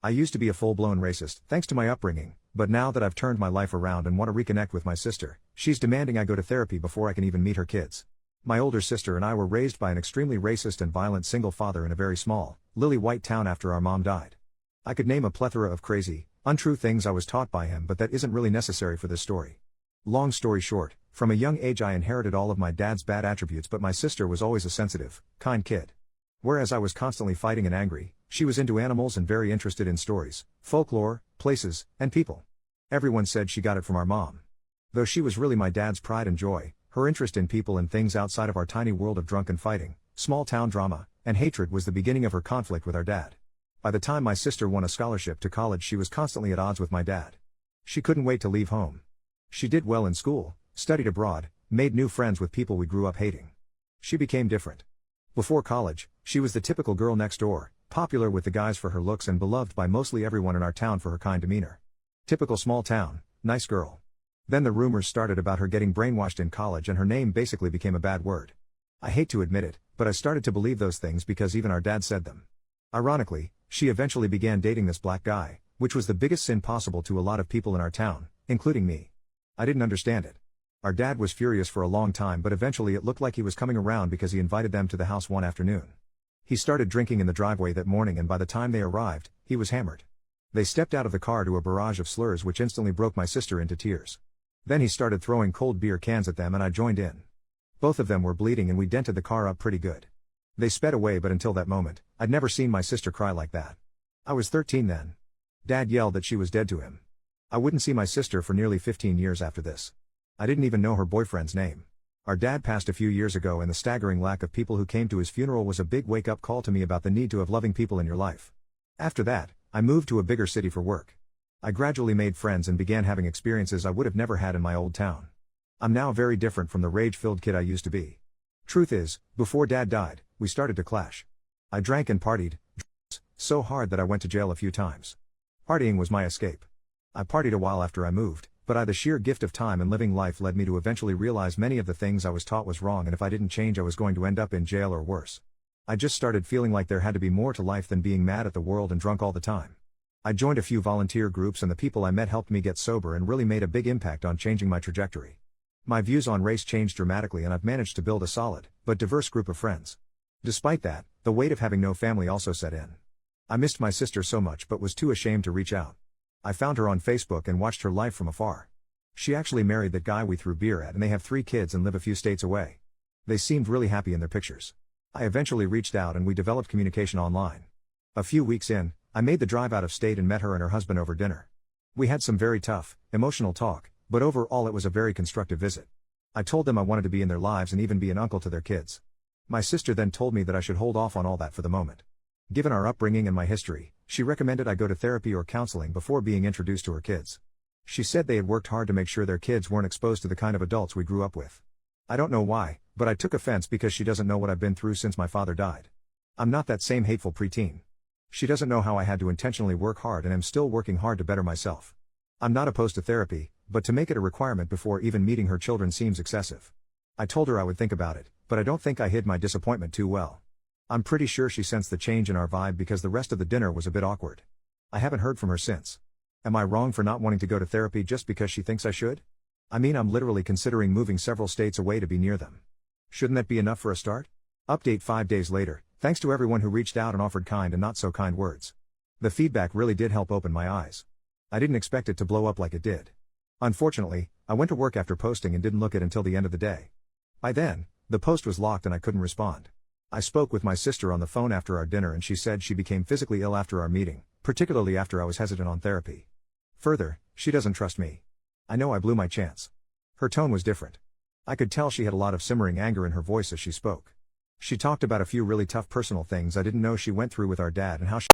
I used to be a full-blown racist, thanks to my upbringing, but now that I've turned my life around and want to reconnect with my sister, she's demanding I go to therapy before I can even meet her kids. My older sister and I were raised by an extremely racist and violent single father in a very small, lily-white town after our mom died. I could name a plethora of crazy, untrue things I was taught by him, but that isn't really necessary for this story. Long story short, from a young age I inherited all of my dad's bad attributes, but my sister was always a sensitive, kind kid. Whereas I was constantly fighting and angry, she was into animals and very interested in stories, folklore, places, and people. Everyone said she got it from our mom. Though she was really my dad's pride and joy, her interest in people and things outside of our tiny world of drunken fighting, small town drama, and hatred was the beginning of her conflict with our dad. By the time my sister won a scholarship to college, she was constantly at odds with my dad. She couldn't wait to leave home. She did well in school, studied abroad, made new friends with people we grew up hating. She became different. Before college, she was the typical girl next door, popular with the guys for her looks and beloved by mostly everyone in our town for her kind demeanor. Typical small town, nice girl. Then the rumors started about her getting brainwashed in college and her name basically became a bad word. I hate to admit it, but I started to believe those things because even our dad said them. Ironically, she eventually began dating this black guy, which was the biggest sin possible to a lot of people in our town, including me. I didn't understand it. Our dad was furious for a long time, but eventually it looked like he was coming around because he invited them to the house one afternoon. He started drinking in the driveway that morning, and by the time they arrived, he was hammered. They stepped out of the car to a barrage of slurs which instantly broke my sister into tears. Then he started throwing cold beer cans at them and I joined in. Both of them were bleeding and we dented the car up pretty good. They sped away, but until that moment, I'd never seen my sister cry like that. I was 13 then. Dad yelled that she was dead to him. I wouldn't see my sister for nearly 15 years after this. I didn't even know her boyfriend's name. Our dad passed a few years ago, and the staggering lack of people who came to his funeral was a big wake-up call to me about the need to have loving people in your life. After that, I moved to a bigger city for work. I gradually made friends and began having experiences I would have never had in my old town. I'm now very different from the rage-filled kid I used to be. Truth is, before Dad died, we started to clash. I drank and partied, so hard that I went to jail a few times. Partying was my escape. I partied a while after I moved, but the sheer gift of time and living life led me to eventually realize many of the things I was taught was wrong, and if I didn't change I was going to end up in jail or worse. I just started feeling like there had to be more to life than being mad at the world and drunk all the time. I joined a few volunteer groups, and the people I met helped me get sober and really made a big impact on changing my trajectory. My views on race changed dramatically, and I've managed to build a solid, but diverse group of friends. Despite that, the weight of having no family also set in. I missed my sister so much but was too ashamed to reach out. I found her on Facebook and watched her life from afar. She actually married that guy we threw beer at, and they have 3 kids and live a few states away. They seemed really happy in their pictures. I eventually reached out and we developed communication online. A few weeks in, I made the drive out of state and met her and her husband over dinner. We had some very tough, emotional talk, but overall it was a very constructive visit. I told them I wanted to be in their lives and even be an uncle to their kids. My sister then told me that I should hold off on all that for the moment. Given our upbringing and my history, she recommended I go to therapy or counseling before being introduced to her kids. She said they had worked hard to make sure their kids weren't exposed to the kind of adults we grew up with. I don't know why, but I took offense because she doesn't know what I've been through since my father died. I'm not that same hateful preteen. She doesn't know how I had to intentionally work hard and am still working hard to better myself. I'm not opposed to therapy, but to make it a requirement before even meeting her children seems excessive. I told her I would think about it, but I don't think I hid my disappointment too well. I'm pretty sure she sensed the change in our vibe because the rest of the dinner was a bit awkward. I haven't heard from her since. Am I wrong for not wanting to go to therapy just because she thinks I should? I mean, I'm literally considering moving several states away to be near them. Shouldn't that be enough for a start? Update 5 days later, thanks to everyone who reached out and offered kind and not so kind words. The feedback really did help open my eyes. I didn't expect it to blow up like it did. Unfortunately, I went to work after posting and didn't look at it until the end of the day. By then, the post was locked and I couldn't respond. I spoke with my sister on the phone after our dinner and she said she became physically ill after our meeting, particularly after I was hesitant on therapy. Further, she doesn't trust me. I know I blew my chance. Her tone was different. I could tell she had a lot of simmering anger in her voice as she spoke. She talked about a few really tough personal things I didn't know she went through with our dad and how she